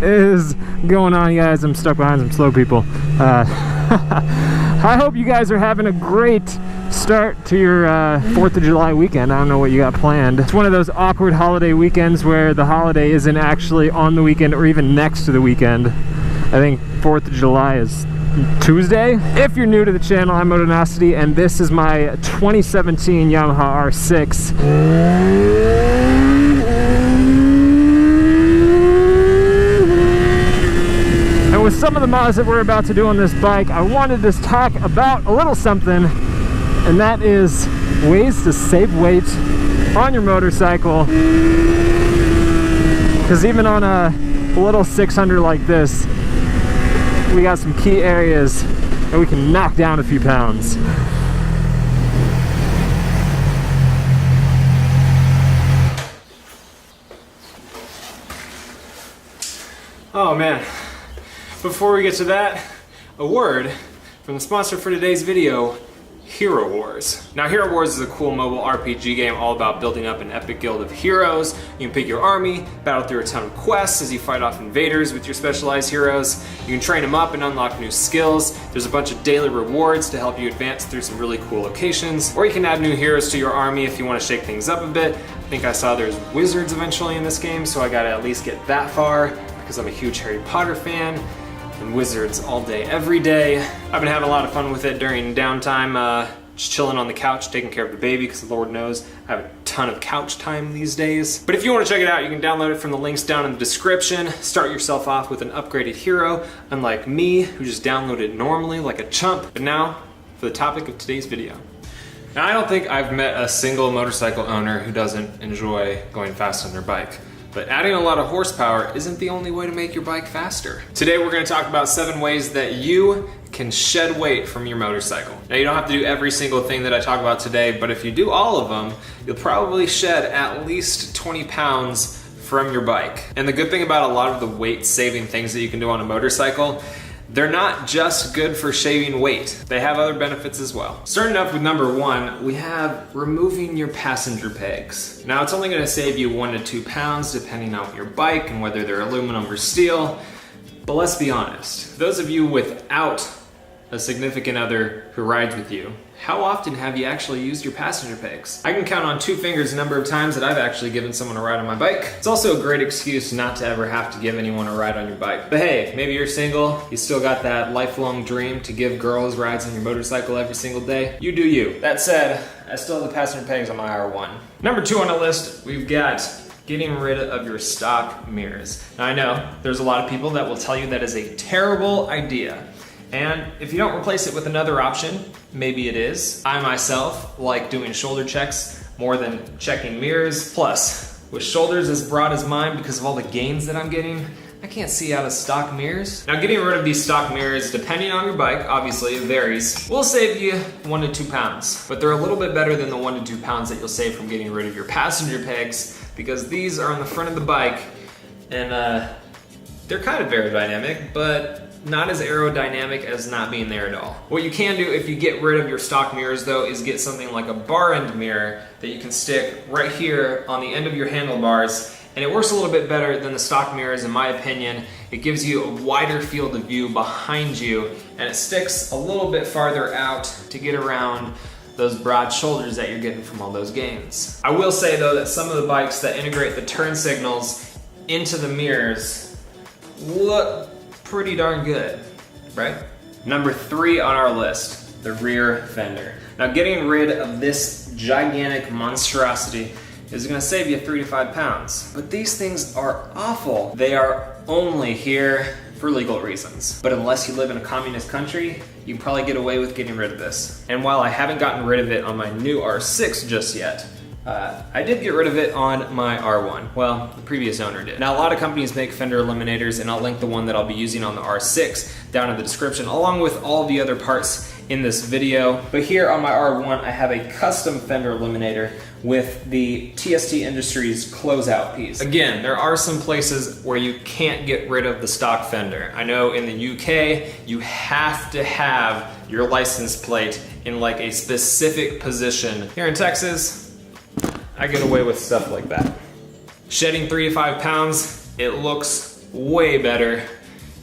is going on, guys? I'm stuck behind some slow people. I hope you guys are having a great start to your 4th of July weekend. I don't know what you got planned. It's one of those awkward holiday weekends where the holiday isn't actually on the weekend or even next to the weekend. I think 4th of July is Tuesday. If you're new to the channel, I'm Motonosity, and this is my 2017 Yamaha R6. And with some of the mods that we're about to do on this bike, I wanted to talk about a little something, and that is ways to save weight on your motorcycle. Because even on a little 600 like this, we got some key areas that we can knock down a few pounds. Oh man, before we get to that, a word from the sponsor for today's video, Hero Wars. Now, Hero Wars is a cool mobile RPG game all about building up an epic guild of heroes. You can pick your army, battle through a ton of quests as you fight off invaders with your specialized heroes. You can train them up and unlock new skills. There's a bunch of daily rewards to help you advance through some really cool locations. Or you can add new heroes to your army if you want to shake things up a bit. I think I saw there's wizards eventually in this game, so I gotta at least get that far because I'm a huge Harry Potter fan. And wizards all day, every day. I've been having a lot of fun with it during downtime, just chilling on the couch, taking care of the baby, because Lord knows I have a ton of couch time these days. But if you want to check it out, you can download it from the links down in the description. Start yourself off with an upgraded hero, unlike me, who just downloaded it normally like a chump. But now, for the topic of today's video. Now, I don't think I've met a single motorcycle owner who doesn't enjoy going fast on their bike. But adding a lot of horsepower isn't the only way to make your bike faster. Today we're going to talk about 7 ways that you can shed weight from your motorcycle. Now, you don't have to do every single thing that I talk about today, but if you do all of them, you'll probably shed at least 20 pounds from your bike. And the good thing about a lot of the weight saving things that you can do on a motorcycle, they're not just good for shaving weight. They have other benefits as well. Starting off with number 1, we have removing your passenger pegs. Now, it's only gonna save you 1 to 2 pounds depending on your bike and whether they're aluminum or steel. But let's be honest, those of you without a significant other who rides with you, how often have you actually used your passenger pegs? I can count on 2 fingers the number of times that I've actually given someone a ride on my bike. It's also a great excuse not to ever have to give anyone a ride on your bike. But hey, maybe you're single, you still got that lifelong dream to give girls rides on your motorcycle every single day. You do you. That said, I still have the passenger pegs on my R1. Number 2 on the list, we've got getting rid of your stock mirrors. Now, I know there's a lot of people that will tell you that is a terrible idea. And if you don't replace it with another option, maybe it is. I myself like doing shoulder checks more than checking mirrors. Plus, with shoulders as broad as mine because of all the gains that I'm getting, I can't see out of stock mirrors. Now, getting rid of these stock mirrors, depending on your bike, obviously it varies, will save you 1 to 2 pounds. But they're a little bit better than the 1 to 2 pounds that you'll save from getting rid of your passenger pegs, because these are on the front of the bike, and they're kind of aerodynamic, but not as aerodynamic as not being there at all. What you can do if you get rid of your stock mirrors though is get something like a bar end mirror that you can stick right here on the end of your handlebars, and it works a little bit better than the stock mirrors in my opinion. It gives you a wider field of view behind you, and it sticks a little bit farther out to get around those broad shoulders that you're getting from all those gains. I will say though that some of the bikes that integrate the turn signals into the mirrors look pretty darn good, right? Number 3 on our list, the rear fender. Now, getting rid of this gigantic monstrosity is gonna save you 3 to 5 pounds. But these things are awful. They are only here for legal reasons. But unless you live in a communist country, you can probably get away with getting rid of this. And while I haven't gotten rid of it on my new R6 just yet, I did get rid of it on my R1. Well, the previous owner did. Now, a lot of companies make fender eliminators, and I'll link the one that I'll be using on the R6 down in the description, along with all the other parts in this video. But here on my R1, I have a custom fender eliminator with the TST Industries closeout piece. Again, there are some places where you can't get rid of the stock fender. I know in the UK, you have to have your license plate in like a specific position. Here in Texas, I get away with stuff like that. Shedding 3 to 5 pounds, it looks way better,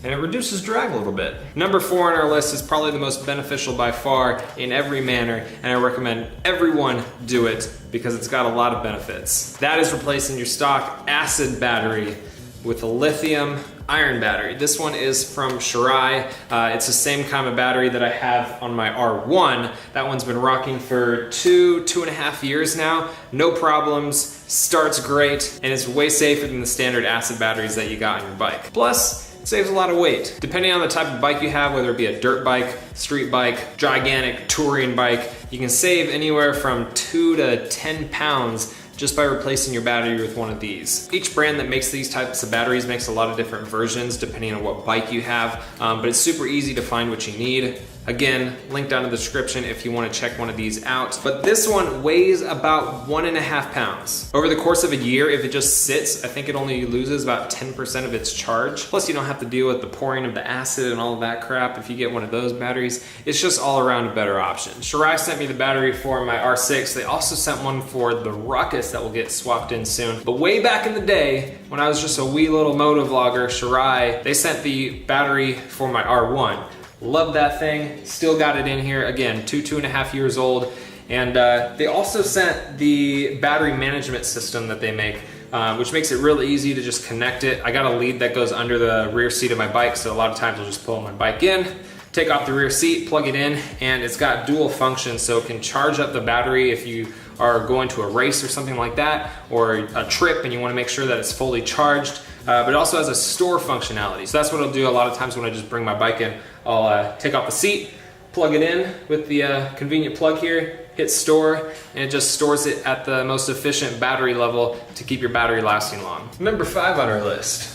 and it reduces drag a little bit. Number 4 on our list is probably the most beneficial by far in every manner, and I recommend everyone do it because it's got a lot of benefits. That is replacing your stock acid battery with a lithium iron battery. This one is from Shirai. It's the same kind of battery that I have on my R1. That one's been rocking for 2.5 years now. No problems, starts great, and it's way safer than the standard acid batteries that you got on your bike. Plus, it saves a lot of weight. Depending on the type of bike you have, whether it be a dirt bike, street bike, gigantic touring bike, you can save anywhere from 2 to 10 pounds just by replacing your battery with one of these. Each brand that makes these types of batteries makes a lot of different versions depending on what bike you have, but it's super easy to find what you need. Again, link down in the description if you want to check one of these out. But this one weighs about 1.5 pounds. Over the course of a year, if it just sits, I think it only loses about 10% of its charge. Plus you don't have to deal with the pouring of the acid and all of that crap if you get one of those batteries. It's just all around a better option. Shirai sent me the battery for my R6. They also sent one for the Ruckus that will get swapped in soon. But way back in the day, when I was just a wee little moto vlogger, Shirai, they sent the battery for my R1. Love that thing, still got it in here. Again, 2.5 years old. And they also sent the battery management system that they make, which makes it really easy to just connect it. I got a lead that goes under the rear seat of my bike, so a lot of times I'll just pull my bike in, take off the rear seat, plug it in, and it's got dual function, so it can charge up the battery if you are going to a race or something like that, or a trip and you want to make sure that it's fully charged. But it also has a store functionality. So that's what I'll do a lot of times when I just bring my bike in. I'll take off the seat, plug it in with the convenient plug here, hit store, and it just stores it at the most efficient battery level to keep your battery lasting long. Number 5 on our list.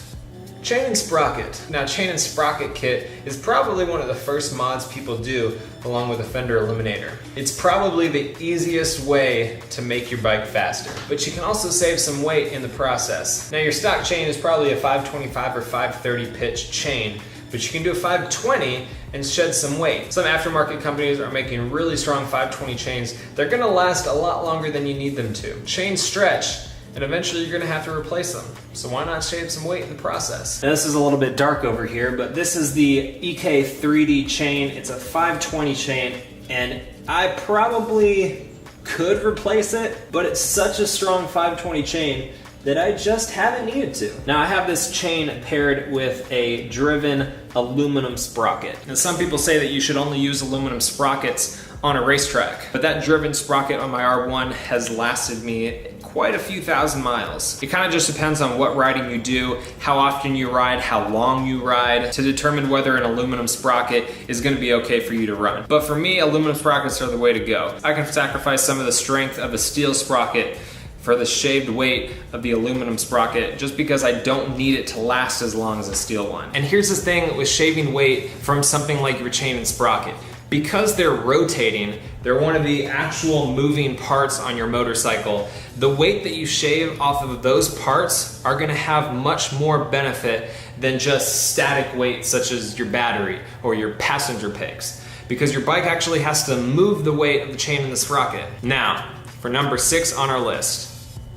Chain and sprocket. Now, chain and sprocket kit is probably one of the first mods people do along with a fender eliminator. It's probably the easiest way to make your bike faster, but you can also save some weight in the process. Now, your stock chain is probably a 525 or 530 pitch chain, but you can do a 520 and shed some weight. Some aftermarket companies are making really strong 520 chains. They're gonna last a lot longer than you need them to. Chains stretch, and eventually you're gonna have to replace them. So why not shave some weight in the process? Now, this is a little bit dark over here, but this is the EK 3D chain. It's a 520 chain, and I probably could replace it, but it's such a strong 520 chain that I just haven't needed to. Now, I have this chain paired with a driven aluminum sprocket. And some people say that you should only use aluminum sprockets on a racetrack, but that driven sprocket on my R1 has lasted me quite a few thousand miles. It kind of just depends on what riding you do, how often you ride, how long you ride, to determine whether an aluminum sprocket is going to be okay for you to run. But for me, aluminum sprockets are the way to go. I can sacrifice some of the strength of a steel sprocket for the shaved weight of the aluminum sprocket just because I don't need it to last as long as a steel one. And here's the thing with shaving weight from something like your chain and sprocket. Because they're rotating, they're one of the actual moving parts on your motorcycle, the weight that you shave off of those parts are gonna have much more benefit than just static weight such as your battery or your passenger pegs, because your bike actually has to move the weight of the chain and the sprocket. Now, for number 6 on our list,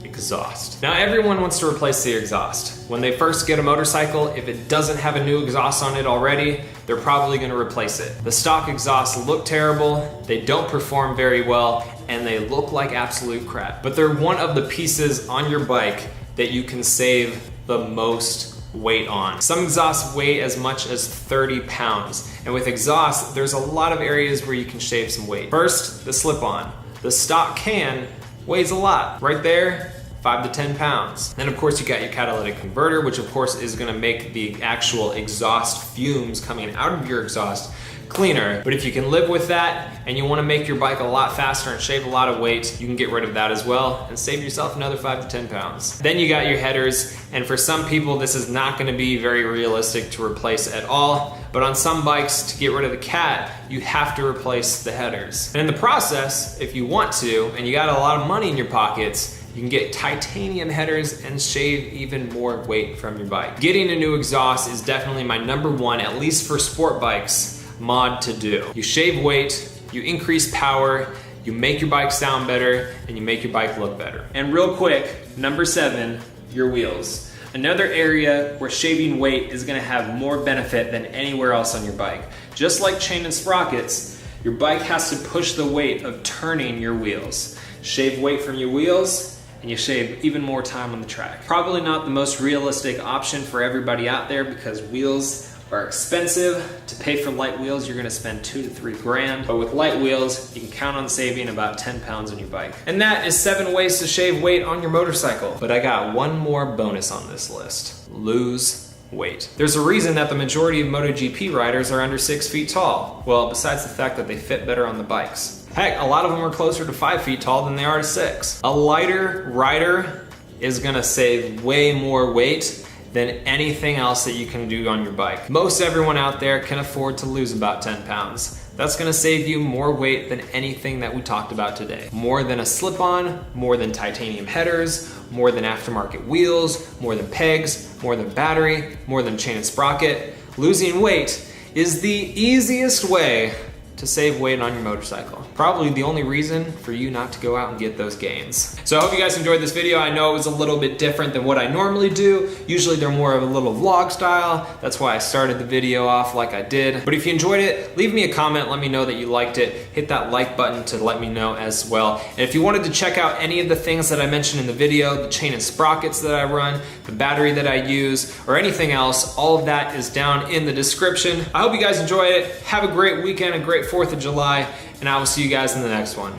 exhaust. Now, everyone wants to replace the exhaust. When they first get a motorcycle, if it doesn't have a new exhaust on it already, they're probably gonna replace it. The stock exhausts look terrible, they don't perform very well, and they look like absolute crap. But they're one of the pieces on your bike that you can save the most weight on. Some exhausts weigh as much as 30 pounds. And with exhaust, there's a lot of areas where you can shave some weight. First, the slip-on. The stock can weighs a lot. Right there, 5 to 10 pounds. Then of course you got your catalytic converter, which of course is gonna make the actual exhaust fumes coming out of your exhaust cleaner. But if you can live with that and you wanna make your bike a lot faster and shave a lot of weight, you can get rid of that as well and save yourself another 5 to 10 pounds. Then you got your headers, and for some people this is not gonna be very realistic to replace at all, but on some bikes, to get rid of the cat, you have to replace the headers. And in the process, if you want to, and you got a lot of money in your pockets, you can get titanium headers and shave even more weight from your bike. Getting a new exhaust is definitely my number 1, at least for sport bikes, mod to do. You shave weight, you increase power, you make your bike sound better, and you make your bike look better. And real quick, number 7, your wheels. Another area where shaving weight is going to have more benefit than anywhere else on your bike. Just like chain and sprockets, your bike has to push the weight of turning your wheels. Shave weight from your wheels and you shave even more time on the track. Probably not the most realistic option for everybody out there because wheels are expensive. To pay for light wheels, you're gonna spend 2 to 3 grand. But with light wheels, you can count on saving about 10 pounds on your bike. And that is 7 ways to shave weight on your motorcycle. But I got one more bonus on this list. Lose weight. There's a reason that the majority of MotoGP riders are under 6 feet tall. Well, besides the fact that they fit better on the bikes. Heck, a lot of them are closer to 5 feet tall than they are to 6. A lighter rider is gonna save way more weight than anything else that you can do on your bike. Most everyone out there can afford to lose about 10 pounds. That's gonna save you more weight than anything that we talked about today. More than a slip-on, more than titanium headers, more than aftermarket wheels, more than pegs, more than battery, more than chain and sprocket. Losing weight is the easiest way to save weight on your motorcycle. Probably the only reason for you not to go out and get those gains. So I hope you guys enjoyed this video. I know it was a little bit different than what I normally do. Usually they're more of a little vlog style. That's why I started the video off like I did. But if you enjoyed it, leave me a comment, let me know that you liked it. Hit that like button to let me know as well. And if you wanted to check out any of the things that I mentioned in the video, the chain and sprockets that I run, the battery that I use, or anything else, all of that is down in the description. I hope you guys enjoy it. Have a great weekend, a great 4th of July, and I will see you guys in the next one.